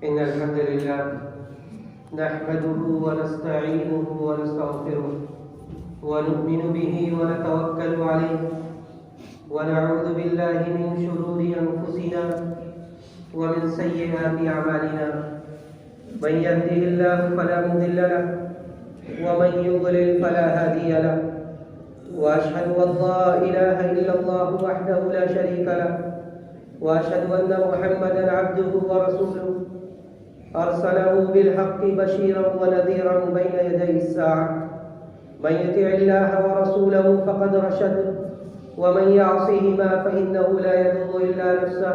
إن الحمد لله نحمده ونستعينه ونستغفره ونؤمن به ونتوكل عليه ونعوذ بالله من شرور أنفسنا ومن سيئات أعمالنا. من يهده الله فلا مضل له ومن يضلل فلا هادي له، وأشهد أن لا إله إلا الله وحده لا شريك له، وأشهد أن محمدا عبده ورسوله أرسله بالحق بشيرا ونذيرا بين يدي الساعة. من يطع الله ورسوله فقد رشد، ومن يعصهما فإنه لا يضر إلا نفسه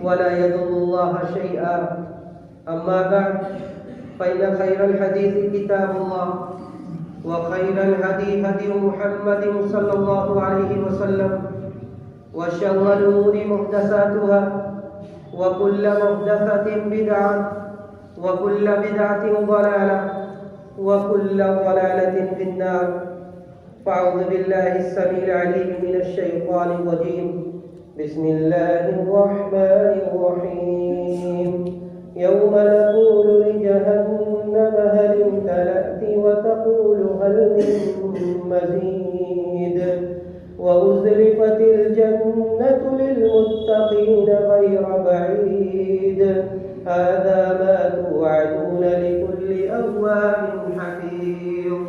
ولا يضر الله شيئا. أما بعد، فإن خير الحديث كتاب الله، وخير الهدي هدي محمد صلى الله عليه وسلم، وشر الأمور محدثاتها، وكل محدثة بدعة، وكل بدعة ضلالة، وكل ضلالة في النار. فأعوذ بالله السميع العليم من الشيطان الرجيم. بسم الله الرحمن الرحيم. يوم نقول لجهنم هل امتلأت وتقول هل من مزيد، وأزلفت الجنة للمتقين غير بعيد. هذا ما توعدون لكل أواب حفيظ.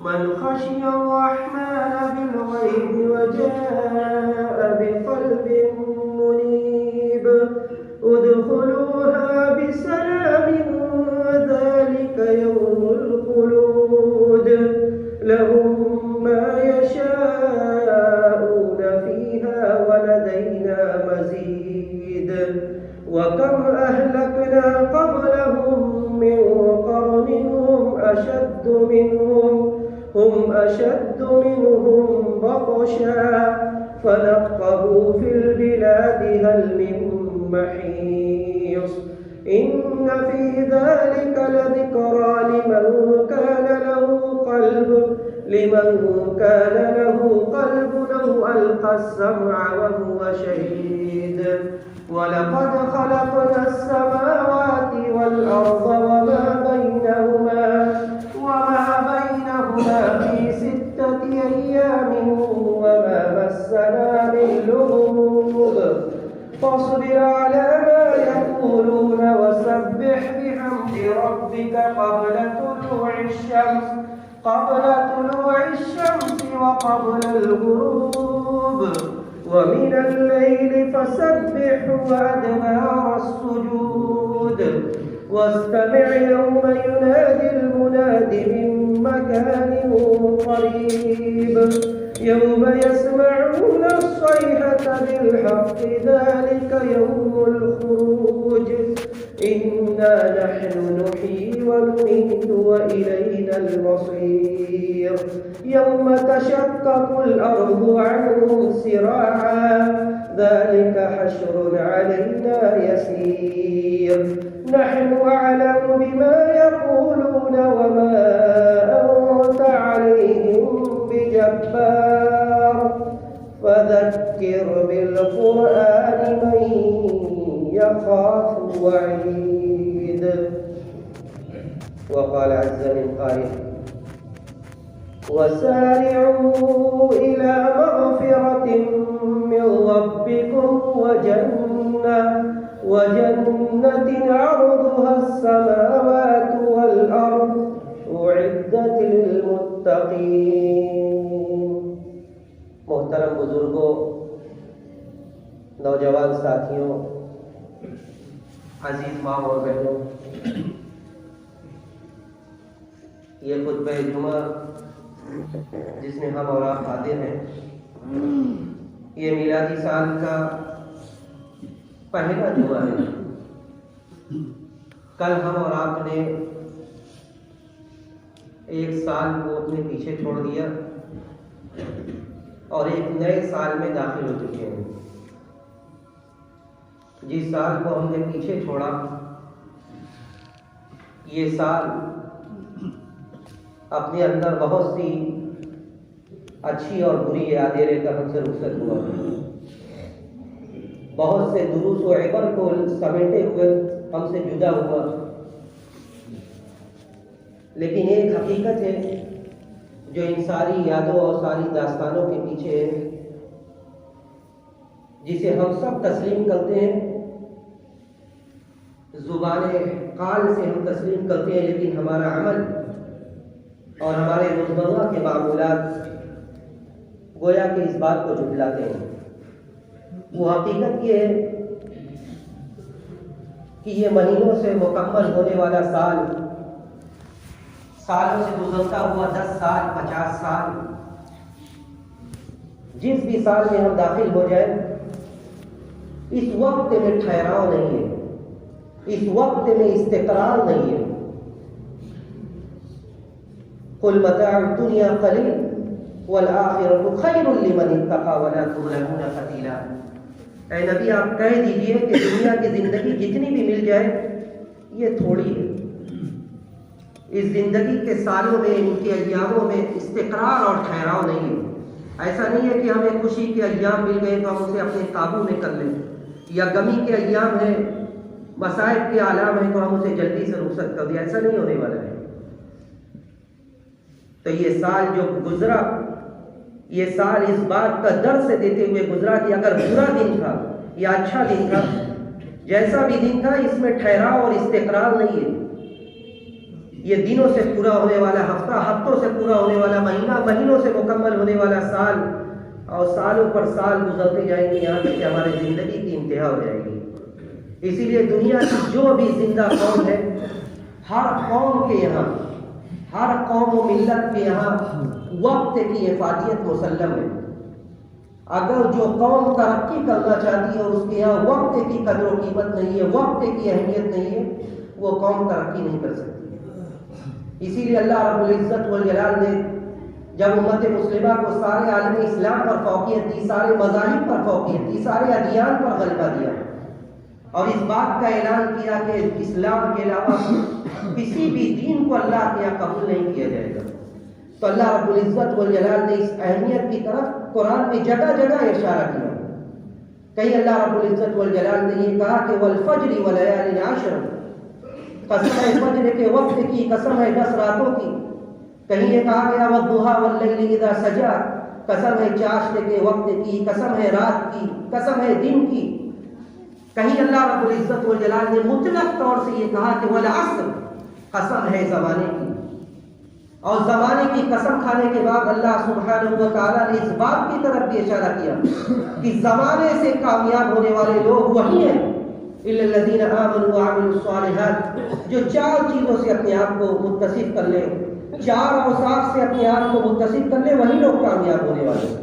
من خشي الرحمن بالغيب وجاء بقلب منيب ادخلوها بسلام ذلك يوم الخلود. لهم ما يشاءون فيها ولدينا مزيد. وكم أهلكنا قبلهم من قرن هم أشد منهم بطشا فنقبوا في البلاد هل من محيص. إن في ذلك لذكرى لمن كان له قلب أو ألقى السمع وهو شهيد. ولقد خلقنا السماوات والأرض وما بينهما في 6 أيام وما مسنا من لغوب. فاصبر على ما يقولون وسبح بحمد ربك قبل طلوع الشمس وقبل الغروب، ومن الليل فسبح وأدبار السجود. واستمع يوم ينادي المناد من مكان قريب. يوم يسمعون الصيحة بالحق ذلك يوم الخروج. إنا نحن نحيي ونميت وإلينا المصير. يوم تشقق الأرض عنهم سراعا ذلك حشر علينا يسير. نحن أعلم بما يقولون وما أنت عليهم بجبار. فذكر بالقرآن من يخاف وعيد. وقال عز من قائل: وسارعوا إلى مغفرة من ربكم وجنة عرضها السماوات والأرض أعدت للمتقين. محترم بزرگوں، نوجوان ساتھیوں، عزیز ماں اور بہنوں، یہ خطبہ جمعہ جس میں ہم اور آپ حاضر ہیں، یہ میلادی سال کا پہلا جمعہ ہے۔ کل ہم اور آپ نے ایک سال کو اپنے پیچھے چھوڑ دیا اور ایک نئے سال میں داخل ہو چکے ہیں۔ جس سال کو ہم نے پیچھے چھوڑا، یہ سال اپنے اندر بہت سی اچھی اور بری یادیں لے کر ہم سے رخصت ہوا، بہت سے دروس و عبر کو سمیٹے ہوئے ہم سے جدا ہوا، لیکن ایک حقیقت ہے جو ان ساری یادوں اور ساری داستانوں کے پیچھے ہے، جسے ہم سب تسلیم کرتے ہیں، زبان قال سے ہم تسلیم کرتے ہیں، لیکن ہمارا عمل اور ہمارے روزمرہ کے معمولات گویا کہ اس بات کو جھٹلاتے ہیں۔ وہ حقیقت یہ ہے کہ یہ مہینوں سے مکمل ہونے والا سال، سالوں سے گزرتا ہوا 10 سال 50 سال، جس بھی سال میں ہم داخل ہو جائیں، اس وقت میں ٹھہراؤ نہیں ہے، اس وقت میں استقرار نہیں ہے۔ قل متاع الدنیا قلیل والآخرۃ خیر لمن اتقى ولا تظلمون فتیلا۔ اے نبی آپ کہہ دیجئے کہ دنیا کی زندگی جتنی بھی مل جائے یہ تھوڑی ہے، اس زندگی کے سالوں میں، ان کے ایاموں میں استقرار اور ٹھہراؤ نہیں ہے۔ ایسا نہیں ہے کہ ہمیں خوشی کے ایام مل گئے تو ہم اسے اپنے قابو میں کر لیں، یا غمی کے ایام ہیں، مصائب کے عالم ہیں تو ہم اسے جلدی سے رخصت کر دیں، ایسا نہیں ہونے والا ہے۔ تو یہ سال جو گزرا، یہ سال اس بات کا درس دیتے ہوئے گزرا کہ اگر برا دن تھا یا اچھا دن تھا، جیسا بھی دن تھا، اس میں ٹھہراؤ اور استقرار نہیں ہے۔ یہ دنوں سے پورا ہونے والا ہفتہ، ہفتوں سے پورا ہونے والا مہینہ، مہینوں سے مکمل ہونے والا سال، اور سالوں پر سال گزرتے جائیں گے یہاں تک کہ ہماری زندگی کی انتہا ہو جائے گی۔ اسی لیے دنیا کی جو بھی زندہ قوم ہے، ہر قوم کے یہاں، ہر قوم و ملت کے یہاں وقت کی افادیت مسلم ہے۔ اگر جو قوم ترقی کرنا چاہتی ہے اور اس کے یہاں وقت کی قدر و قیمت نہیں ہے، وقت کی اہمیت نہیں ہے، وہ قوم ترقی نہیں کر سکتی۔ اسی لیے اللہ رب العزت والجلال نے جب امت مسلمہ کو سارے عالم اسلام پر فوقیت دی، سارے مذاہب پر فوقیت دی، سارے ادیان پر غلبہ دیا، اور اس بات کا اعلان کیا کہ اسلام کے علاوہ کسی بھی دین کو اللہ کے یہاں قبول نہیں کیا جائے گا، تو اللہ رب العزت والجلال نے اس اہمیت کی طرف قرآن میں جگہ جگہ اشارہ کیا۔ کہیں اللہ رب العزت والجلال نے یہ کہا کہ والفجر وليال عشر، قسم ہے فجر کے وقت کی، قسم ہے 10 راتوں کی۔ کہیں یہ کہا گیا والضحى واللیل اذا سجى، قسم ہے چاشت کے وقت کی، قسم ہے رات کی، قسم ہے دن کی۔ کہیں اللہ رب العزت والجلال نے مطلق طور سے یہ کہا کہ والعصر، قسم ہے زمانے کی۔ اور زمانے کی قسم کھانے کے بعد اللہ سبحانہ و تعالیٰ نے اس بات کی طرف بھی اشارہ کیا کہ زمانے سے کامیاب ہونے والے لوگ وہی ہیں الا الذین آمنوا وعملوا الصالحات، جو 4 چیزوں سے اپنے آپ کو متصف کر لیں، 4 اوصاف سے اپنے آپ کو متصف کر لیں، وہی لوگ کامیاب ہونے والے ہیں۔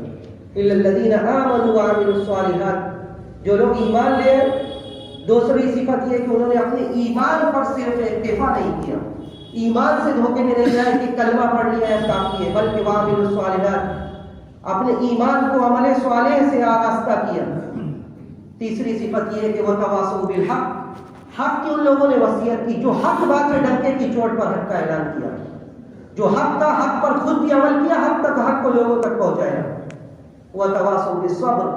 الا الذین آمنوا وعملوا الصالحات، جو لوگ ایمان لے، دوسری صفت یہ کہ انہوں نے اپنے ایمان پر صرف اکتفا نہیں کیا، ایمان سے دھوکے میں نہیں جائے کہ کلمہ پڑھ لیا ہے کافی ہے، بلکہ وعملوا الصالحات، اپنے ایمان کو عمل صالح سے آراستہ کیا۔ تیسری صفت یہ ہے کہ وتواصوا بالحق، حق کی ان لوگوں نے وصیت کی جو حق بات سے ڈنکے کی چوٹ پر حق کا اعلان کیا، جو حق تھا حق پر خود بھی عمل کیا، حق تک حق کو لوگوں تک پہنچایا۔ وتواصوا بالصبر،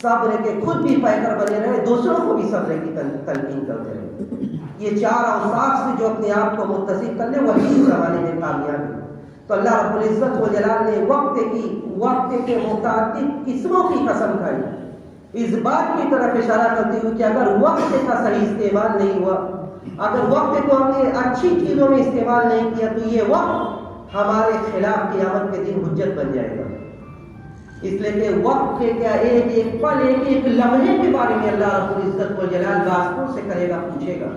صبر کے خود بھی پیکر بنے رہے، دوسروں کو بھی صبر کی تلقین کرتے رہے۔ یہ 4 اوصاف سے جو اپنے آپ کو متصف کر لے وہی اس زمانے میں کامیاب ہے۔ تو اللہ رب العزت والجلال نے وقت کے متعدد قسموں کی قسم کھائی، اس بات کی طرف اشارہ کرتے ہوئے کہ اگر وقت کا صحیح استعمال نہیں ہوا، اگر وقت کو ہم نے اچھی چیزوں میں استعمال نہیں کیا، تو یہ وقت ہمارے خلاف قیامت کے دن حجت بن جائے گا۔ اس لیے کہ وقت کے کیا ایک پل، ایک لمحے کے بارے میں اللہ رب العزت والجلال راستوں سے کرے گا، پوچھے گا۔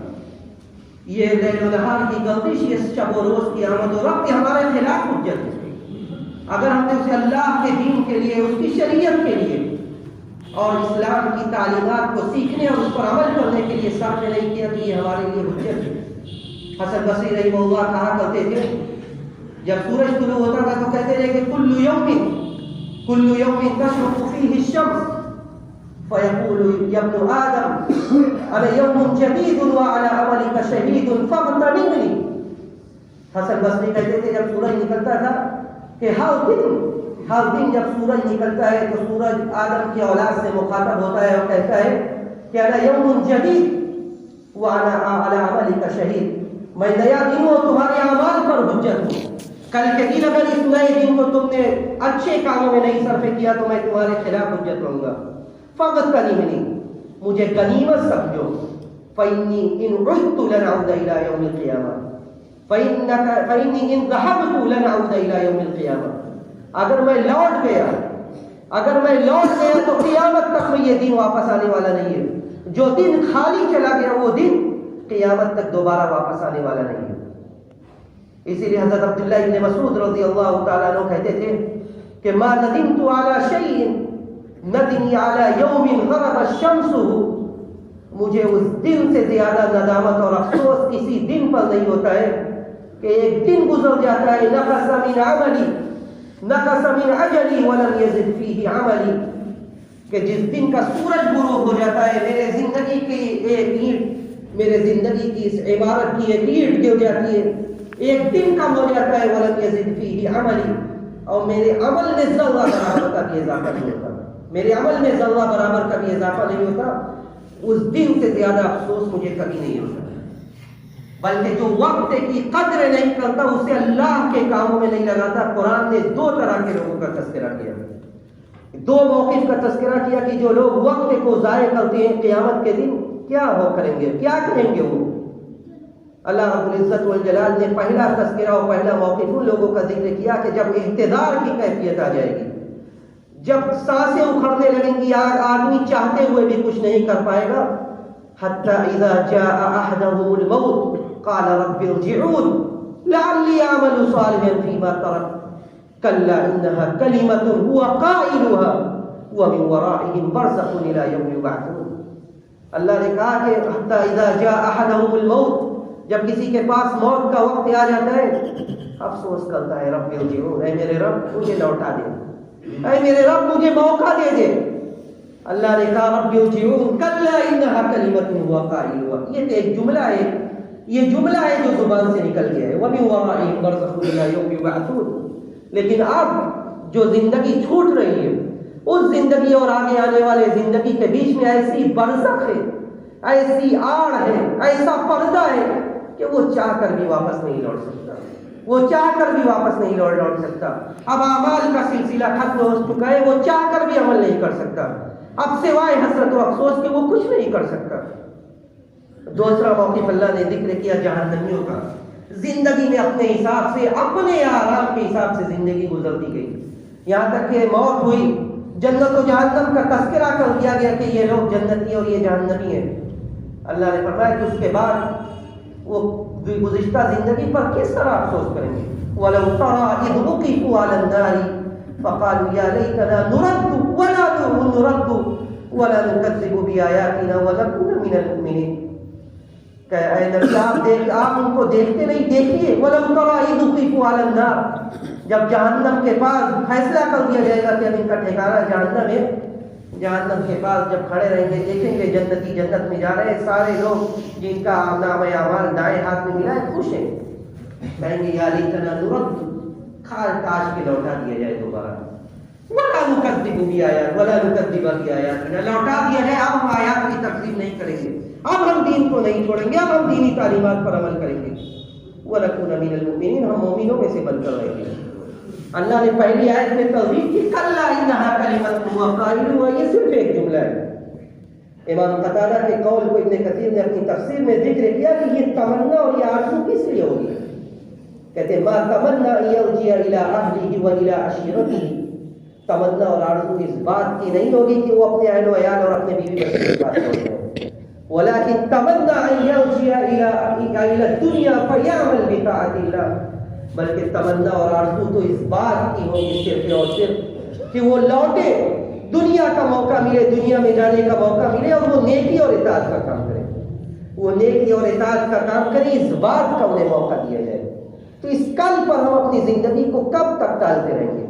یہ لیل و نہار کی گردش، یہ شب و روز کی آمد و رفت ہمارے خلاف حجت ہے۔ اگر ہم نے اسے اللہ کے دین کے لیے، اس کی شریعت کے لیے اور اسلام کی تعلیمات کو سیکھنے اور اس پر عمل کرنے کے لیے سامنے نہیں کیا، تو یہ ہمارے لیے حجت ہے۔ حسن بصری رحمہ اللہ کہا کرتے تھے، جب سورج طلوع ہوتا تھا تو کہتے تھے کہ کل یوم تشرق فیہ الشمس فیقول یا ابن آدم انا یوم جدید وعلی عملک شہید فاغتنمنی۔ حسن بصری کہتے تھے جب سورج نکلتا تھا کہ ہر دن جب سورج نکلتا ہے تو سورج آدم کی اولاد سے مخاطب ہوتا ہے اور کہتا ہے کہ انا یوم جدید، وَأَنَا عَلَىٰ عَمَلِكَ شَهِيدٌ، میں نیا دن ہوں تمہارے اعمال پر حجت ہوں، کل کے دن اگر اس نئے دن کو تم نے اچھے کاموں میں نہیں صرف کیا تو میں تمہارے خلاف حجت لوں گا۔ فَغْتَنِمْنِي، مجھے غنیمت سمجھو، فَإِنِّي إِنْ عُدْتُ لَنْ أَعُودَ إِلَىٰ يَوْمِ الْقِيَامَةِ فَإِنِّي إِنْ ذَهَبْتُ لَنْ أَعُودَ إِلَىٰ يَوْمِ الْقِيَامَةِ، اگر میں لوٹ گیا تو قیامت تک میں یہ دن واپس آنے والا نہیں ہے، جو دن خالی چلا گیا وہ دن قیامت تک دوبارہ واپس آنے والا نہیں ہے۔ اسی لیے حضرت عبداللہ ابن مسعود رضی اللہ تعالیٰ عنہ کہتے تھے کہ ما ندمت علی شیء ندمی علی یوم غرب الشمس، مجھے اس دن سے زیادہ ندامت اور افسوس کسی دن پر نہیں ہوتا ہے کہ ایک دن گزر جاتا ہے نقص من عملی نقص من اجلی ولم یزد فیہ عملی، کہ جس دن کا سورج غروب ہو جاتا ہے، میرے زندگی کی ایک اینٹ، میرے زندگی کی اس عمارت کی ایک اینٹ گر جاتی ہے، ایک دن کم ہو جاتا ہے، ولم یزد فیہ عملی، اور میرے عمل میں ذرہ برابر کا بھی اضافہ نہیں ہوتا، میرے عمل میں ذرہ برابر کا بھی اضافہ نہیں ہوتا، اس دن سے زیادہ افسوس مجھے کبھی نہیں ہوتا۔ بلکہ جو وقت کی قدر نہیں کرتا اسے اللہ کے کاموں میں نہیں لگاتا۔ قرآن نے دو طرح کے لوگوں کا تذکرہ کیا، دو موقف کا تذکرہ کیا کہ جو لوگ وقت کو ضائع کرتے ہیں قیامت کے دن کیا ہو کریں گے، کیا کہیں گے وہ۔ اللہ رب العزت والجلال نے پہلا تذکرہ اور پہلا موقف ان لوگوں کا ذکر کیا کہ جب احتضار کی کیفیت آ جائے گی، جب سانسیں اکھڑنے لگیں گی، آدمی چاہتے ہوئے بھی کچھ نہیں کر پائے گا۔ حتی اذا جاء احدهم الموت قال رب ارجعون لعلی اعمل صالحا فیما ترکت کلا انها کلمۃ هو قائلها ومن ورائهم برزخ الى یوم یبعثون۔ اللہ نے کہا کہ حتی اذا جاء احدهم الموت، جب کسی کے پاس موت کا وقت آ جاتا ہے افسوس کرتا ہے، رب ارجعون، اے میرے رب مجھے لوٹا دے، اے میرے رب مجھے موقع دے دے۔ اللہ نے کہا رب ارجعون کلا انها کلمۃ هو قائلها، یہ ایک جملہ ہے، یہ جملہ ہے جو زبان سے نکل گیا ہے، وَمِن وَرَائِهِمْ بَرْزَخٌ إِلَىٰ يَوْمِ يُبْعَثُونَ۔ لیکن اب جو زندگی چھوٹ رہی ہے، اس زندگی اور آگے آنے والے زندگی کے بیچ میں ایسی برزخ ہے، ایسی آڑ ہے، ایسا پردہ ہے کہ وہ چاہ کر بھی واپس نہیں لوٹ سکتا، وہ چاہ کر بھی واپس نہیں لوٹ سکتا۔ اب اعمال کا سلسلہ ختم ہو چکا ہے، وہ چاہ کر بھی عمل نہیں کر سکتا، اب سوائے حسرت و افسوس کے وہ کچھ نہیں کر سکتا۔ دوسرا موقف اللہ نے ذکر کیا جہنمیوں کا، زندگی میں اپنے حساب سے، اپنے آرام کے حساب سے زندگی گزرتی گئی، یہاں تک کہ موت ہوئی، جنت و جہنم کا تذکرہ کر دیا گیا کہ یہ لوگ جنتی اور یہ جہنمی ہیں۔ اللہ نے فرمایا کہ اس کے بعد وہ گزشتہ زندگی پر کس طرح افسوس کریں گے۔ وَلَوْ تَرَىٰ إِذْ وُقِفُوا عَلَى النَّارِ فَقَالُوا يَا لَيْتَنَا نُرَدُّ وَلَا نُكَذِّبُ بِآيَاتِنَا وَنَكُونَ مِنَ الْمُؤْمِنِينَ۔ کہ اے نبی آپ ان کو دیکھتے نہیں، دیکھیے وَلَوْ تَرَىٰ إِذْ وُقِفُوا عَلَى النَّارِ، جب جہنم کے پاس فیصلہ کر دیا جائے گا کہ اب ان کا ٹھکانہ جہنم ہے، جہنم کے پاس جب کھڑے رہیں گے دیکھیں گے جنتی جنت میں جا رہے ہیں، سارے لوگ جن کا نام اعمال دائیں ہاتھ میں ملا ہے خوش ہیں، کہیں گے یا لیتنا نرد، کاش کے لوٹا دیا جائے دوبارہ، وَلَا نُكَذِّبُ بِآيَاتِنَا وَلَا نُكَذِّبَ بِآيَاتِنَا، لوٹا دیا جائے، اب ہم آیات کی تکذیب نہیں کریں گے، اب ہم دین کو نہیں چھوڑیں گے، اب ہم دینی تعلیمات پر عمل کریں گے، وَنَكُونَ مِنَ الْمُؤْمِنِينَ، ہم مومنوں میں سے بن کر رہیں گے۔ اللہ نے پہلی آیت میں ترغیب کی کلا انہا کلمۃ هو قائلها، یہ صرف ایک جملہ ہے۔ امام قتادہ کے قول کو ابن کثیر نے اپنی تفسیر میں ذکر کیا کہ یہ تمنا اور یہ آرزو کس لیے ہوگی، کہتے ہیں ما تمنا ان یرجع الی اہلہ و الی عشیرتہ، تمنا اور آرزو اس بات کی نہیں ہوگی کہ وہ اپنے اہل و عیال اور اپنے بیوی بچوں کے ساتھ لوٹ جائیں، ولکن تمنا ان یرجع الی الدنیا فیعمل بطاعت اللہ، بلکہ تمنا اور آرزو تو اس بات کی ہوگی صرف اور صرف کہ وہ لوٹے، دنیا کا موقع ملے، دنیا میں جانے کا موقع ملے اور وہ نیکی اور اطاعت کا کام کرے، وہ نیکی اور اطاعت کا کام کرے، اس بات کا انہیں موقع دیا جائے۔ تو اس کل پر ہم اپنی زندگی کو کب تک ٹالتے رہیں گے؟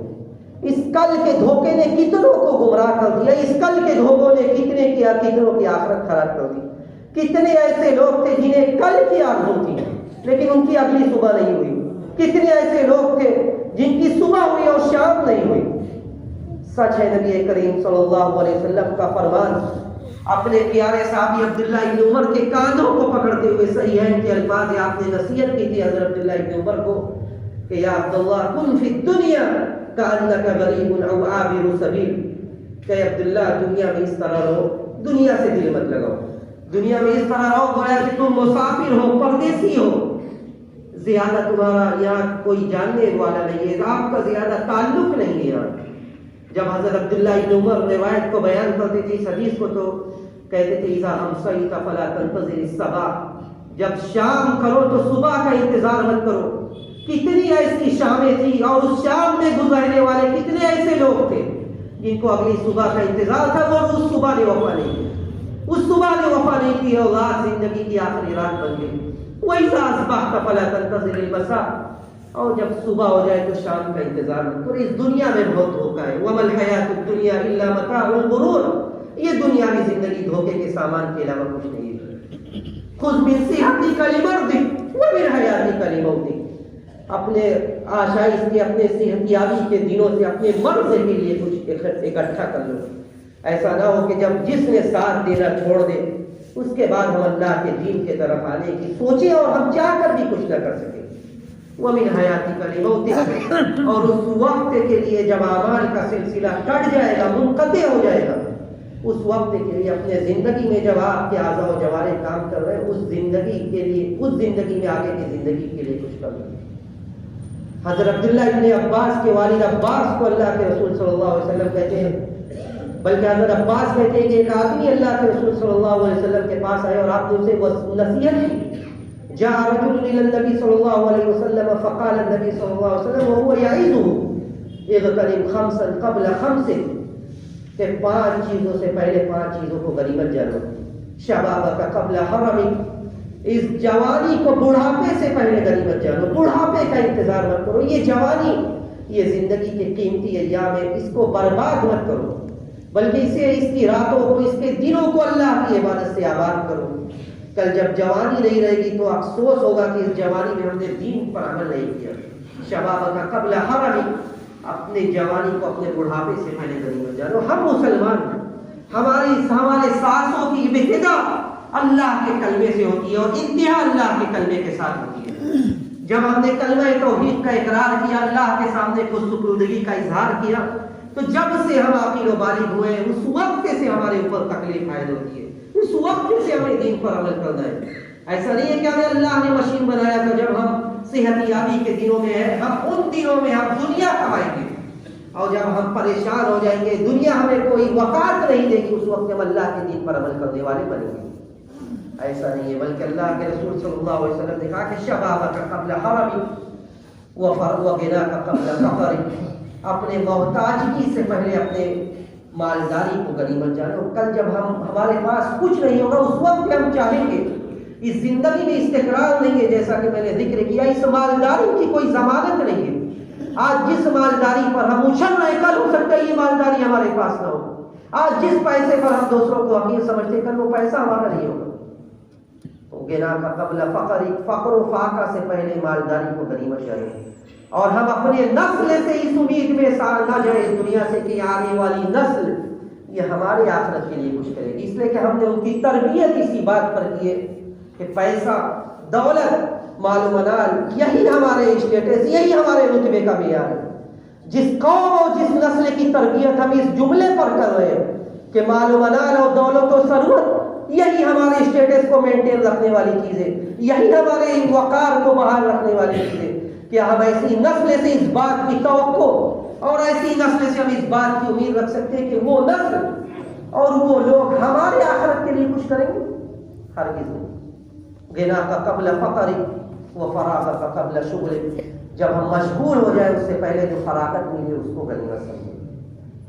اس کل کے دھوکے نے کتنوں کو گمراہ کر دیا، اس کل کے دھوکوں نے کتنوں کی آخرت خراب کر دی۔ کتنے ایسے لوگ تھے جنہیں کل کی آرزو تھی لیکن ان کی اگلی صبح نہیں ہوئی، کتنے ایسے لوگ تھے جن کی صبح ہوئی اور شام نہیں ہوئی۔ سچ ہے نبی کریم صلی اللہ علیہ وسلم کا فرمان، اپنے پیارے صحابی عبداللہ ابن عمر کے کانوں کو پکڑتے ہوئے صحیحین کے الفاظ آپ نے نصیحت کی تھی حضرت عبداللہ ابن عمر کو کہ یا عبداللہ کن فی الدنیا کأنک غریب او عابر سبیل، کہ عبداللہ دنیا میں اس طرح رہو، دنیا سے دل مت لگاؤ، دنیا میں اس طرح رہو گویا کہ تم مسافر ہو، پردیسی ہو، زیادہ تمہارا یہاں کوئی جاننے والا نہیں ہے، آپ کا زیادہ تعلق نہیں ہے یہاں۔ جب حضرت عبداللہ ابن عمر روایت کو بیان کرتے تھے اس حدیث کو تو کہتے تھے اذا امسیت فلا تنتظر الصباح، جب شام کرو تو صبح کا انتظار مت کرو۔ کتنی ایسی شامیں تھی اور اس شام میں گزرنے والے کتنے ایسے لوگ تھے جن کو اگلی صبح کا انتظار تھا، وہ اس صبح نے وفا نہیں کی، اس صبح نے وفا نہیں کی اور رات زندگی کی آخری رات بن گئی۔ وَإِذَا أَصْبَحْتَ فَلَا تَنتَظِرِ الْمَسَاءَ، اور جب صبح ہو جائے تو شام کا انتظار مت کرو۔ اس دنیا میں بہت دھوکہ ہے، وَمَا الْحَيَاةُ الدُّنْيَا إِلَّا مَتَاعُ الْغُرُورِ، یہ دنیا کی زندگی دھوکے کے سامان کے علاوہ کچھ نہیں ہے۔ خُذْ مِنْ صِحَتِكَ لِمَرْضِكَ وَمِنْ حَيَاتِكَ لِمَوْتِكَ، اپنے آشائش کے، اپنے صحت یابی کے دنوں سے اپنے مرض کے لیے کچھ اکٹھا کر لو۔ ایسا نہ ہو کہ جب جس نے ساتھ دینا چھوڑ دے اس کے بعد ہم اللہ کے دین کے طرف آنے کی سوچیں اور ہم چاہ کر بھی کچھ نہ کر سکیں۔ وَمِنْ حَيَاتِكَ لِمَوْتِكَ، اور اس وقت کے لیے جب اعمال کا سلسلہ کٹ جائے گا، منقطع ہو جائے گا، اس وقت کے لیے اپنے زندگی میں جب آپ کے اعضاء و جوارح کام کر رہے ہیں، اس زندگی کے لیے، اس زندگی میں آگے کی زندگی کے لیے کچھ کر لیں۔ حضرت عبداللہ ابن عباس کے والد عباس کو اللہ کے رسول صلی اللہ علیہ وسلم کہتے ہیں، بلکہ حضرت عباس کہتے ہیں کہ ایک آدمی اللہ کے رسول صلی اللہ علیہ وسلم کے پاس آئے اور آپ نے اسے نصیحت کی۔ جاء رجل الى النبي صلی اللہ علیہ وسلم فقال النبي صلی اللہ علیہ وسلم وهو يعظه اغتنم خمسا قبل خمس، کہ 5 چیزوں سے پہلے 5 چیزوں کو غنیمت جانو۔ شبابک قبل حرمک، اس جوانی کو بڑھاپے سے پہلے غنیمت جانو، بڑھاپے کا انتظار مت کرو۔ یہ جوانی، یہ زندگی کے قیمتی ایام ہے، اس کو برباد مت کرو، بلکہ اسے، اس کی راتوں کو، اس کے دنوں کو اللہ کی عبادت سے آباد کرو۔ کل جب جوانی نہیں رہے گی تو افسوس ہوگا کہ اس جوانی میں ہم نے دین پر عمل نہیں کیا۔ شبابک قبل حرمک، اپنے جوانی کو اپنے بڑھاپے سے پہلے غنیمت جانو۔ ہم مسلمان ہیں، ہمارے سانسوں کی ابتدا اللہ کے کلمے سے ہوتی ہے اور انتہا اللہ کے کلمے کے ساتھ ہوتی ہے۔ جب ہم نے کلمہ توحید کا اقرار کیا، اللہ کے سامنے خود سپردگی کا اظہار کیا، تو جب سے ہم عاقل و بالغ ہوئے اس وقت سے ہمارے اوپر تکلیف عائد ہوتی ہے، اس وقت سے ہمیں دین پر عمل کرنا ہے۔ ایسا نہیں ہے کہ ہمیں اللہ نے مشین بنایا تھا جب ہم صحت یابی کے دنوں میں ہیں، ہم ان دنوں میں ہم دنیا کمائیں گے، اور جب ہم پریشان ہو جائیں گے، دنیا ہمیں کوئی وقار نہیں دے گی، اس وقت ہم اللہ کے دین پر عمل کرنے والے بنیں گے۔ ایسا نہیں ہے، بلکہ اللہ کے رسول صلی اللہ علیہ وسلم نے کہا کہ شبابک قبل حرمک وغناک قبل فقرک، اپنے محتاجگی سے پہلے اپنے مالداری کو غنیمت جانو۔ کل جب ہمارے پاس کچھ نہیں ہوگا اس وقت ہم چاہیں گے، اس زندگی میں استقرار نہیں ہے، جیسا کہ میں نے ذکر کیا، اس مالداری کی کوئی ضمانت نہیں ہے۔ آج جس مالداری پر ہم اچھل رہے، کل ہو سکتا ہے یہ مالداری ہمارے پاس نہ ہو۔ آج جس پیسے پر ہم دوسروں کو حقیر سمجھتے، کل وہ پیسہ ہمارا نہیں ہوگا۔ غنا کا قبل فقر، فقر و فاقہ سے پہلے مالداری کو غنیمت جانیں، اور ہم اپنے نسل سے اس امید میں سار نہ جائیں اس دنیا سے کہ آنے والی نسل یہ ہمارے آخرت کے لیے کچھ کرے گی، اس لیے کہ ہم نے ان کی تربیت اسی بات پر کی ہے کہ پیسہ، دولت، مال و منال یہی ہمارے اسٹیٹس، یہی ہمارے رتبے کا معیار ہے۔ جس قوم اور جس نسل کی تربیت ہم اس جملے پر کر رہے ہیں کہ مال و منال اور دولت و ثروت یہی ہمارے اسٹیٹس کو مینٹین رکھنے والی چیزیں، یہی ہمارے وقار کو بحال رکھنے والی چیزیں، کیا ہم ایسی نسل سے اس بات کی توقع اور ایسی نسل سے ہم اس بات کی امید رکھ سکتے ہیں کہ وہ نسل اور وہ لوگ ہمارے آخرت کے لیے کچھ کریں گے؟ ہرگز نہیں۔ غنا کا قبل فقر و فراغ کا قبل شغل، جب ہم مشغول ہو جائے اس سے پہلے جو فراغت ملے اس کو غنیمت سمجھیں۔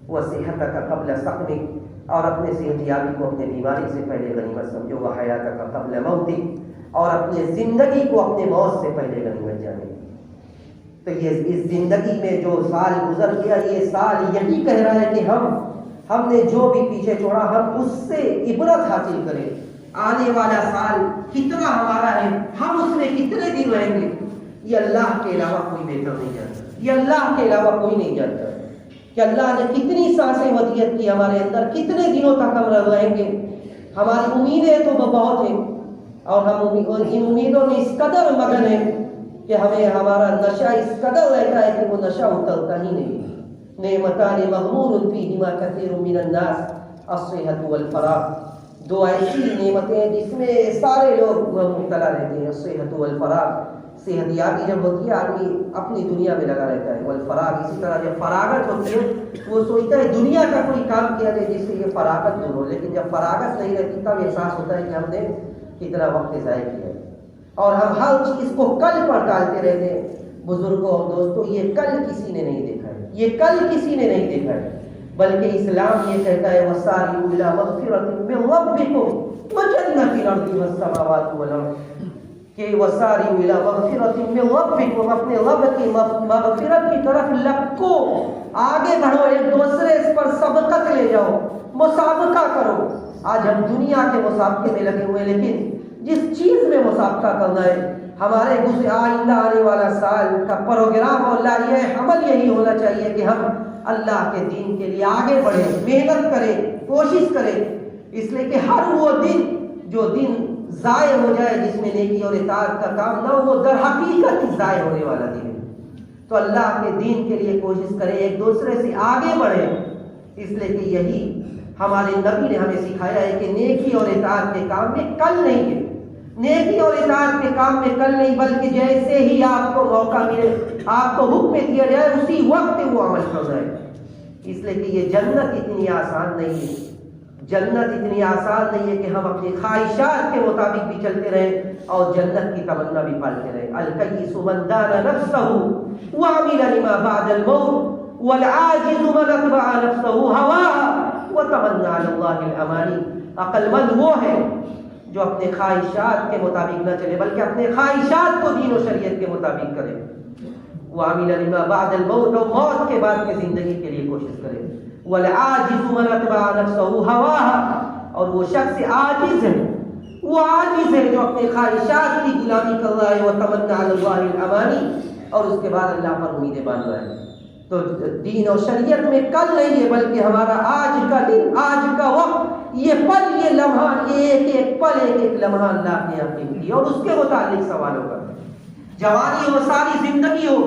وہ صحت کا قبل سقم، اور اپنے صحت یابی کو اپنے بیماری سے پہلے غنیمت سمجھو۔ وہ حیات کا قبل موت، اور اپنے زندگی کو اپنے موت سے پہلے غنیمت جانیں۔ تو یہ اس زندگی میں جو سال گزر گیا، یہ سال یہی کہہ رہا ہے کہ ہم نے جو بھی پیچھے چھوڑا ہم اس سے عبرت حاصل کریں۔ آنے والا سال کتنا ہمارا ہے، ہم اس میں کتنے دن رہیں گے، یہ اللہ کے علاوہ کوئی بہتر نہیں جانتا، یہ اللہ کے علاوہ کوئی نہیں جانتا کہ اللہ نے کتنی سانسیں ودیعت کی ہمارے اندر، کتنے دنوں تک ہم رہیں گے، ہماری امیدیں تو بہت ہیں اور ہم ان امیدوں میں اس قدر مگن ہیں کہ ہمیں ہمارا نشہ اس قدر رہتا ہے کہ وہ نشہ اترتا ہی نہیں. نعمتان مغبون فیہما کثیر من الناس الصحت والفراغ. دو ایسی نعمتیں ہیں جس میں سارے لوگ مبتلا رہتے ہیں. الصحت والفراغ, صحت یابی جب ہوتی ہے آدمی اپنی دنیا میں لگا رہتا ہے. والفراغ, اسی طرح جب فراغت ہوتی ہے وہ سوچتا ہے دنیا کا کوئی کام کیا جائے جس سے یہ فراغت دور ہو. لیکن جب فراغت نہیں رہتی تب احساس ہوتا ہے کہ ہم نے کتنا وقت ضائع کیا ہے اور ہم ہر چیز کو کل پر ڈالتے رہتے ہیں. بزرگوں اور دوستوں, یہ کل کسی نے نہیں دیکھا ہے, یہ کل کسی نے نہیں دیکھا ہے, بلکہ اسلام یہ کہتا ہے وَسَارِعُوا إِلَىٰ مَغْفِرَةٍ مِّن رَّبِّكُمْ وَجَنَّةٍ عَرْضُهَا السَّمَاوَاتُ وَالْأَرْضُ, کہ وَسَارِعُوا إِلَىٰ مَغْفِرَةٍ مِّن رَّبِّكُمْ, اپنے رب کی مغفرت کی طرف لپکو, آگے بڑھو, ایک دوسرے پر سبقت لے جاؤ, مسابقہ کرو. آج ہم دنیا کے مسابقے میں لگے ہوئے, لیکن جس چیز میں مسابقہ کرنا ہے, ہمارے آئندہ آنے والا سال کا پروگرام اور لائحہ عمل یہی ہونا چاہیے کہ ہم اللہ کے دین کے لیے آگے بڑھیں, محنت کریں, کوشش کریں. اس لیے کہ ہر وہ دن جو دن ضائع ہو جائے جس میں نیکی اور اطاعت کا کام نہ ہو, وہ در حقیقت ہی ضائع ہونے والا دن ہے. تو اللہ کے دین کے لیے کوشش کریں, ایک دوسرے سے آگے بڑھیں. اس لیے کہ یہی ہمارے نبی نے ہمیں سکھایا ہے کہ نیکی اور اطاعت کے کام میں کل نہیں ہے. نیکی اور اطاعت کے کام میں کل نہیں, بلکہ جیسے ہی آپ کو موقع ملے, آپ کو حکم دیا جائے, اسی وقت وہ عمل کرنا ہے. اس لیے کہ یہ جنت اتنی آسان نہیں ہے. جنت اتنی آسان نہیں ہے کہ ہم اپنی خواہشات کے مطابق بھی چلتے رہیں اور جنت کی تمنا بھی پالتے رہیں. الکیس من دان نفسہ وعمل لما بعد الموت والعاجز من اتبع نفسہ ہواها وتمنى علی اللہ الامانی. عقل مند وہ ہے جو اپنے خواہشات کے مطابق نہ چلے بلکہ اپنے خواہشات کو دین و شریعت کے مطابق کرے. وعمل لما بعد الموت, اور موت کے بعد کی زندگی کے لیے کوشش کرے. والعاجز من اتبع نفسه هواها, اور وہ شخص عاجز ہے, وہ عاجز ہے جو اپنے خواہشات کی غلامی کر رہا ہے. وتمنى علی اللہ الامانی, اور اس کے بعد اللہ پر امیدیں باندھ رہا ہے. تو دین اور شریعت میں کل نہیں ہے بلکہ ہمارا آج کا دن, آج کا وقت, یہ پل, یہ لمحہ, یہ ایک ایک پل, ایک ایک لمحہ اللہ نے آپ نے دیا, اور اس کے متعلق سوال ہوگا. جوانی ہو, ساری زندگی ہو,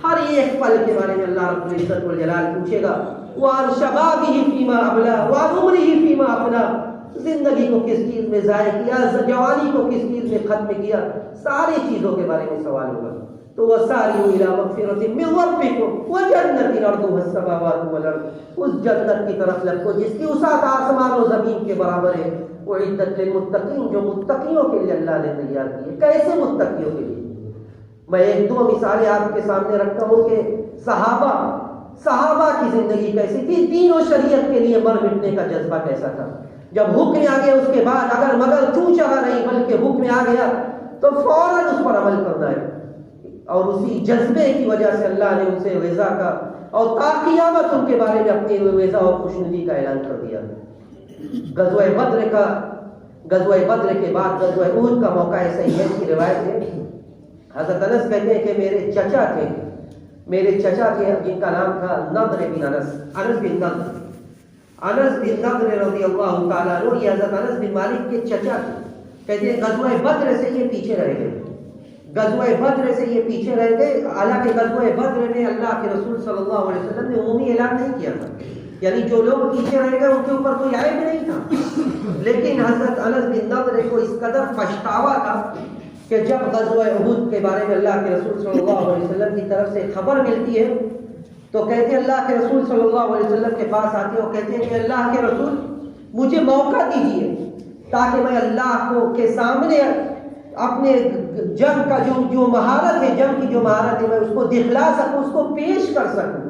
ہر ایک پل کے بارے میں اللہ رب العزت والجلال پوچھے گا. وَعَنْ شَبَابِهِ فِيمَا أَبْلَىٰ وَعَنْ عُمْرِهِ فِيمَا أَفْنَىٰ, زندگی کو کس چیز میں ضائع کیا, جوانی کو کس چیز میں ختم کیا, ساری چیزوں کے بارے میں سوال ہوگا. تو وَسَارِعُوا إِلَىٰ مَغْفِرَةٍ مِّن رَّبِّكُمْ وَجَنَّةٍ عَرْضُهَا السَّمَاوَاتُ وَالْأَرْضُ, اس جنت کی طرف لپکو جس کی وسعت آسمان و زمین کے برابر ہے. وَأُعِدَّتْ لِلْمُتَّقِينَ, جو متقیوں کے لیے اللہ نے تیار کی ہے. کیسے متقیوں کے لیے؟ میں ایک دو مثالیں آپ کے سامنے رکھتا ہوں کہ صحابہ کی زندگی کیسی تھی, دین و شریعت کے لیے مر مٹنے کا جذبہ کیسا تھا. جب حکم آ گیا اس کے بعد اگر مگر چوں چلا نہیں بلکہ حکم آ گیا تو فوراً اس پر عمل کرنا ہے. اور اسی جذبے کی وجہ سے اللہ نے ان سے رضا کا اور تا قیامت ان کے بارے میں اپنی رضا اور خوشنودی کا اعلان کر دیا. غزوہ بدر کے بعد غزوہ احد کا موقع ایسا ہی ہے کی روایت ہے. حضرت انس کہتے ہیں کہ میرے چچا تھے جن کا نام تھا نضر بن انس بن نضر رضی اللہ تعالیٰ عنہ. یہ حضرت انس بن مالک کے چچا تھے. کہتے ہیں غزوہ بدر سے یہ پیچھے رہ گئے, غزوہ بدر سے یہ پیچھے رہ گئے. حالانکہ غزوہ بدر میں اللہ کے رسول صلی اللہ علیہ وسلم نے عمومی اعلان نہیں کیا تھا, یعنی جو لوگ پیچھے رہ گئے ان کے اوپر کوئی عیب نہیں تھا. لیکن حضرت انس بن نضر کو اس قدر پچھتاوا تھا کہ جب غزوہ احد کے بارے میں اللہ کے رسول صلی اللہ علیہ وسلم کی طرف سے خبر ملتی ہے تو کہتے ہیں اللہ کے رسول صلی اللہ علیہ وسلم کے پاس آتے ہیں اور کہتے ہیں کہ اللہ کے رسول مجھے موقع دیجیے تاکہ میں اللہ کو کے سامنے اپنے جنگ کا جو مہارت ہے, جنگ کی جو مہارت ہے, میں اس کو دکھلا سکوں, اس کو پیش کر سکوں.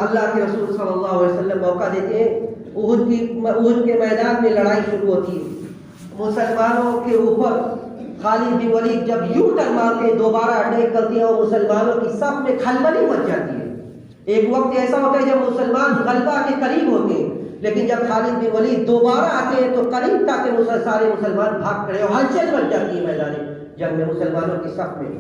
اللہ کے رسول صلی اللہ علیہ وسلم موقع دیتے ہیں. احد کے میدان میں لڑائی شروع ہوتی ہے. مسلمانوں کے اوپر خالد بن ولید جب یوں ٹر مارتے ہیں, دوبارہ اٹیک کرتے ہیں اور مسلمانوں کی صف میں کھلبلی مچ جاتی ہے. ایک وقت ایسا ہوتا ہے جب مسلمان غلبہ کے قریب ہوتے ہیں, لیکن جب خالد بن ولید دوبارہ آتے ہیں تو قریب تاکہ سارے مسلمان بھاگ کھڑے اور ہلچل مچ جاتی ہے میدان جنگ میں مسلمانوں کی صف میں.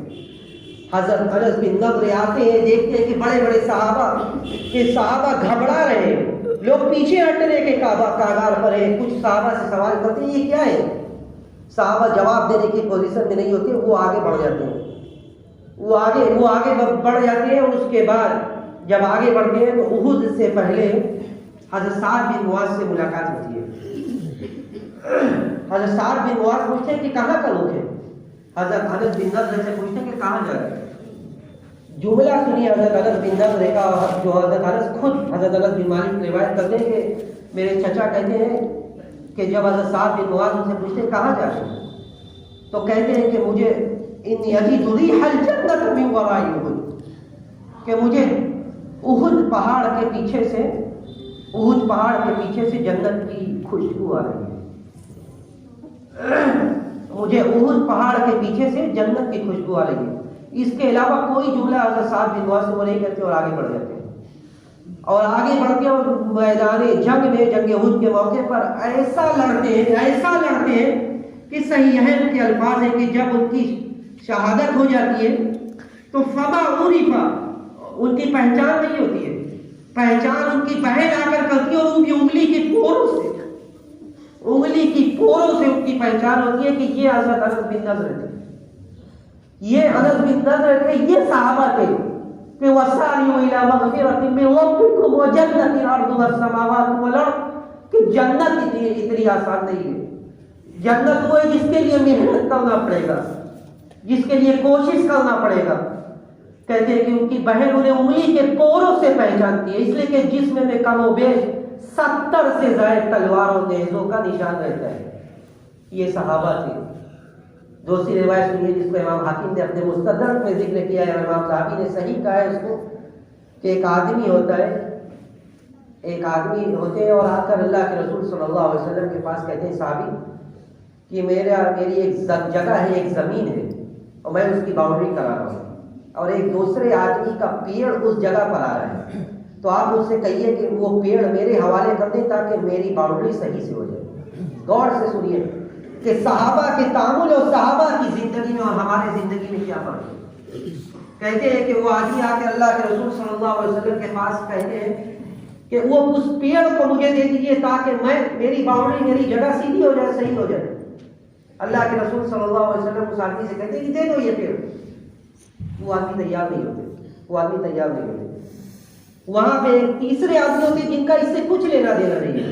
حضرت انس بن نضر آتے ہیں, دیکھتے ہیں کہ بڑے بڑے صحابہ گھبرا رہے ہیں, لوگ پیچھے ہٹنے کے کاغار پر ہیں. کچھ صحابہ سے سوال کرتے ہیں یہ کیا ہے؟ صحابہ جواب دینے کی پوزیشن میں نہیں ہوتے، وہ آگے بڑھ جاتے ہیں. وہ آگے بڑھ جاتے ہیں. اور اس کے بعد جب آگے بڑھتے ہیں تو احد سے پہلے حضرت سعد بن معاذ سے ملاقات ہوتی ہے. حضرت سعد بن معاذ پوچھتے ہیں کہ کہاں کا لوگ ہے؟ حضرت انس بن نضر سے پوچھتے ہیں کہ کہاں جا رہے ہیں؟ جملہ سنی حضرت انس بن نضر کا، جو حضرت انس خود حضرت انس بن مالک روایت کرتے ہیں کہ میرے چچا کہتے ہیں کہ جب حضرت سعد بن معاذ ان سے پوچھتے ہیں کہاں جا رہے ہیں تو کہتے ہیں کہ مجھے انی اجد ریح الجنۃ من وراء احد، کہ مجھے احد پہاڑ کے پیچھے سے جنت کی خوشبو آ رہی ہے. مجھے احد پہاڑ کے پیچھے سے جنت کی خوشبو آ رہی ہے. اس کے علاوہ کوئی جملہ حضرت سعد بن معاذ وہ نہیں کہتے اور آگے بڑھ جاتے ہیں. اور آگے بڑھتے ہیں اور میدان جنگ میں جنگ احد کے موقع پر ایسا لڑتے ہیں کہ صحیحین کے الفاظ ہیں کہ جب ان کی شہادت ہو جاتی ہے تو فما عرفا، ان کی پہچان نہیں ہوتی ہے. پہچان ان کی بہن آ کر کرتی ہے اور ان کی انگلی کی پوروں سے ان کی پہچان ہوتی ہے کہ یہ حضرت انس بن نضر تھے. یہ انس بن نضر تھے، یہ صحابہ تھے کہ وَسَارِعُوا إِلَىٰ مَغْفِرَةٍ مِّن رَّبِّكُمْ وَجَنَّةٍ عَرْضُهَا السَّمَاوَاتُ وَالْأَرْضُ، کہ جنت اتنی آسان نہیں ہے. جنت وہ ہے جس کے لیے محنت کرنا پڑے گا، جس کے لیے کوشش کرنا پڑے گا. کہتے ہیں کہ ان کی بہن انہیں انگلی کے پوروں سے پہچانتی ہے، اس لیے کہ جسم میں کم و بیش 70 سے زائد تلواروں نیزوں کا نشان رہتا ہے. یہ صحابہ تھے. دوسری روایت سنیے جس کو امام حاکم نے اپنے مستدرک میں ذکر کیا ہے، امام صحابی نے صحیح کہا ہے اس کو، کہ ایک آدمی ہوتے ہیں اور آ کر اللہ کے رسول صلی اللہ علیہ وسلم کے پاس کہتے ہیں صحابی کہ میری ایک جگہ ہے، ایک زمین ہے اور میں اس کی باؤنڈری کرا رہا ہوں، اور ایک دوسرے آدمی کا پیڑ اس جگہ پر آ رہا ہے، تو آپ مجھ سے کہیے کہ وہ پیڑ میرے حوالے کر دیں تاکہ میری باؤنڈری صحیح سے ہو جائے. غور سے سنیے کہ صحابہ کے تعامل اور صحابہ کی زندگی میں اور ہمارے زندگی میں کیا فرق ہے. کہتے ہیں کہ وہ آدمی آ کے اللہ کے رسول صلی اللہ علیہ وسلم کے پاس کہتے ہیں کہ وہ اس پیڑ کو مجھے دے دیجیے تاکہ میری باؤنڈری، میری جگہ سیدھی ہو جائے، صحیح ہو جائے. اللہ کے رسول صلی اللہ علیہ وسلم اس آدمی سے کہتے ہیں کہ دے دو یہ پیڑ. وہ آدمی تیار نہیں ہوتے. وہاں پہ ایک تیسرے آدمی ہوتے جن کا اس سے کچھ لینا دینا نہیں ہے،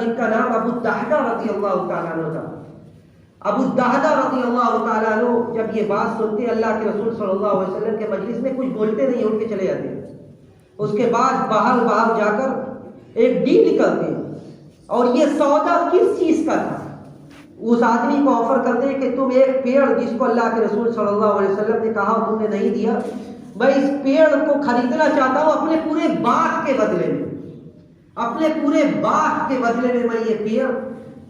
جن کا نام ابو الدحدہ رضی اللہ تعالیٰ عنہ تھا. ابو الدحدہ رضی اللہ تعالیٰ عنہ جب یہ بات سنتے اللہ کے رسول صلی اللہ علیہ وسلم کے مجلس میں کچھ بولتے نہیں، اٹھ کے چلے جاتے ہیں. اس کے بعد باہر جا کر ایک ڈیل کرتے ہیں. اور یہ سودا کس چیز کا تھا؟ اس آدمی کو آفر کرتے ہیں کہ تم ایک پیڑ جس کو اللہ کے رسول صلی اللہ علیہ وسلم نے کہا تم نے نہیں دیا، میں اس پیڑ کو خریدنا چاہتا ہوں اپنے پورے باغ کے بدلے میں. میں یہ پیڑ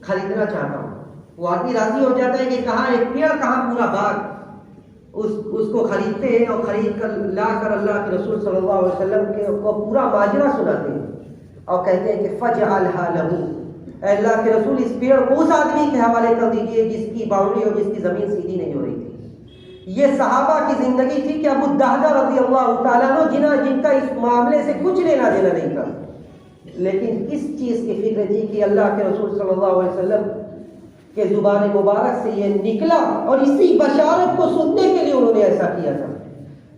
خریدنا چاہتا ہوں. وہ آدمی راضی ہو جاتا ہے کہ کہاں ایک پیڑ کہاں پورا باغ. اس کو خریدتے ہیں اور خرید کر لا کر اللہ کے رسول صلی اللہ علیہ وسلم کے کو پورا ماجرا سناتے ہیں اور کہتے ہیں کہ فجعلھا لہ، اے اللہ کے رسول اس پیڑ کو اس آدمی کے حوالے کر دیجئے جس کی باؤنڈری اور جس کی زمین سیدھی نہیں ہو رہی تھی. یہ صحابہ کی زندگی تھی کہ ابو الدحدہ رضی اللہ تعالیٰ عنہ جن کا اس معاملے سے کچھ لینا دینا نہیں تھا، لیکن کس چیز کی فکر تھی کہ اللہ کے رسول صلی اللہ علیہ وسلم کے زبان مبارک سے یہ نکلا اور اسی بشارت کو سننے کے لیے انہوں نے ایسا کیا تھا.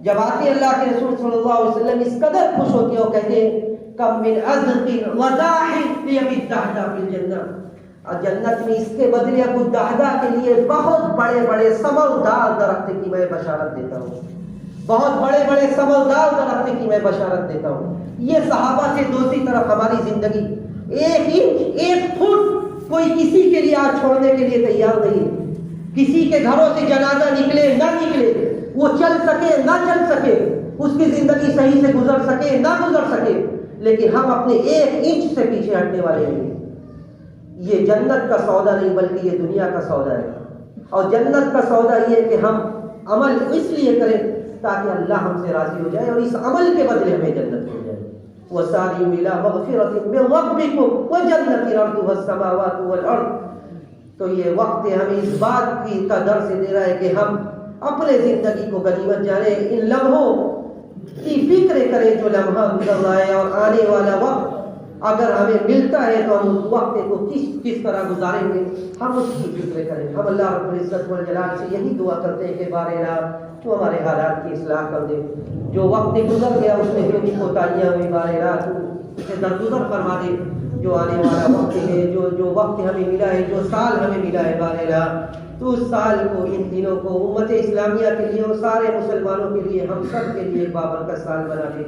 جب آتے اللہ کے رسول صلی اللہ علیہ وسلم اس قدر خوش ہوتے ہیں اور کہتے ہیں کم من ازق وضاح لابی الدحدہ فی الجنہ، اور جنت میں اس کے بدلے ابو الدحدہ کے لیے بہت بڑے بڑے ثمردار درخت کی میں بشارت دیتا ہوں، بہت بڑے بڑے ثمردار درخت کی میں بشارت دیتا ہوں. یہ صحابہ سے دوسری طرف ہماری زندگی 1 انچ 1 فٹ کوئی کسی کے لیے آج چھوڑنے کے لیے تیار نہیں ہے. کسی کے گھروں سے جنازہ نکلے نہ نکلے، وہ چل سکے نہ چل سکے، اس کی زندگی صحیح سے گزر سکے نہ گزر سکے، لیکن ہم اپنے 1 انچ سے پیچھے ہٹنے والے نہیں. یہ جنت کا سودا نہیں بلکہ یہ دنیا کا سودا ہے. اور جنت کا سودا یہ ہے کہ ہم عمل اس لیے کریں تاکہ اللہ ہم سے راضی ہو جائے اور اس عمل کے بدلے ہمیں جنت مل جائے. وَسَارِعُوا إِلَىٰ مَغْفِرَةٍ مِّن رَّبِّكُمْ وَجَنَّةٍ عَرْضُهَا السَّمَاوَاتُ وَالْأَرْضُ. تو یہ وقت ہمیں اس بات کا درس دے رہا ہے کہ ہم اپنے زندگی کو غنیمت جانیں. ان لمحوں کی فکر کریں جو لمحہ گزر رہا ہے اور آنے والا وقت اگر ہمیں ملتا ہے تو ہم اس وقت کو کس طرح گزاریں گے، ہم اس کی فکر کریں. ہم اللہ رب العزت والجلال سے یہی دعا کرتے ہیں کہ بار الہ تو ہمارے حالات کی اصلاح کر دے. جو وقت گزر گیا اس میں جو بھی کوتاہیاں ہوئی بار الہ تو اسے درگزر فرما دے. جو آنے والا وقت ہے، جو وقت ہمیں ملا ہے، جو سال ہمیں ملا ہے بار الہ تو اس سال کو، ان دنوں کو امت اسلامیہ کے لیے اور سارے مسلمانوں کے لیے، ہم سب کے لیے ایک بابرکت سال بنا دے.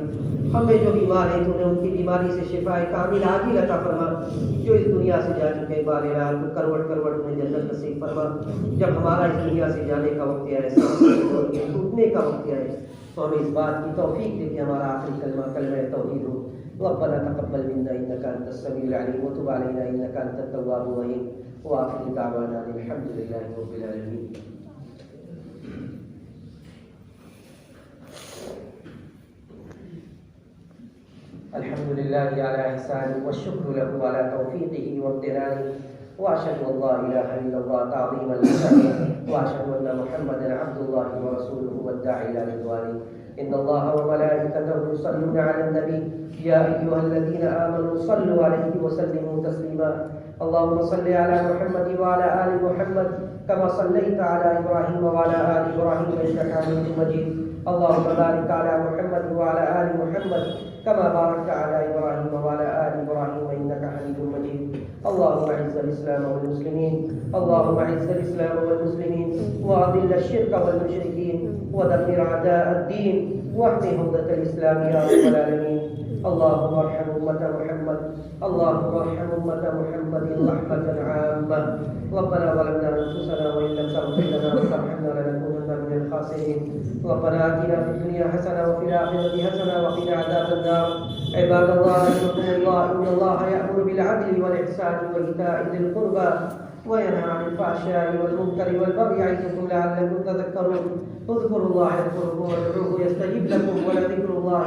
ہمیں جو بیمار ہیں تو انہیں ان کی بیماری سے شفا کامل عاجل عطا فرما. جو اس دنیا سے جا چکے بار الہ تو کروٹ کروٹ میں جنت نصیب فرما. جب ہمارا اس دنیا سے جانے کا وقت آئے، ٹوٹنے کا وقت آئے تو ہمیں اس بات کی توفیق دے کہ ہمارا آخری کلمہ کلمہ توحید ہو. ربنا تقبل منا انك انت السميع العليم وتب علينا انك انت التواب الرحيم واخر دعوانا الحمد لله رب العالمين. الحمد لله على احسانه والشكر له على توفيقه وامتنانه واشهد ان لا اله الا الله تعظيما لشانه واشهد ان محمدا عبد الله ورسوله والداعي الى رضوانه. ان الله وملائكته يصلون على النبي يا ايها الذين امنوا صلوا عليه وسلموا تسليما. اللهم صل على محمد وعلى ال محمد كما صليت على ابراهيم وعلى ال ابراهيم انك حميد مجيد. اللهم بارك على محمد وعلى ال محمد كما باركت على ابراهيم وعلى ال ابراهيم انك حميد مجيد. اللهم اعز الاسلام والمسلمين، اللهم اعز الاسلام والمسلمين واذل الشرك والمشركين ودمر اعداء الدين واحمي حوزه الاسلام يا رب العالمين. اللهم ارحم امه محمد، اللهم ارحم امه محمد رحمه عامه. ربنا ظلمنا انفسنا وان لم تغفر لنا وترحمنا لنكونن من الخاسرين. ربنا اتنا في الدنيا حسنه وفي الاخره حسنه وقنا عذاب النار. عباد الله رحمكم الله، ان الله يامر بالعدل والاحسان وايتاء ذي القربى وينهى عن الفحشاء والمنكر والبغي يعظكم لعلكم تذكرون. اذكروا الله يذكركم وادعوه يستجب لكم ولذكر الله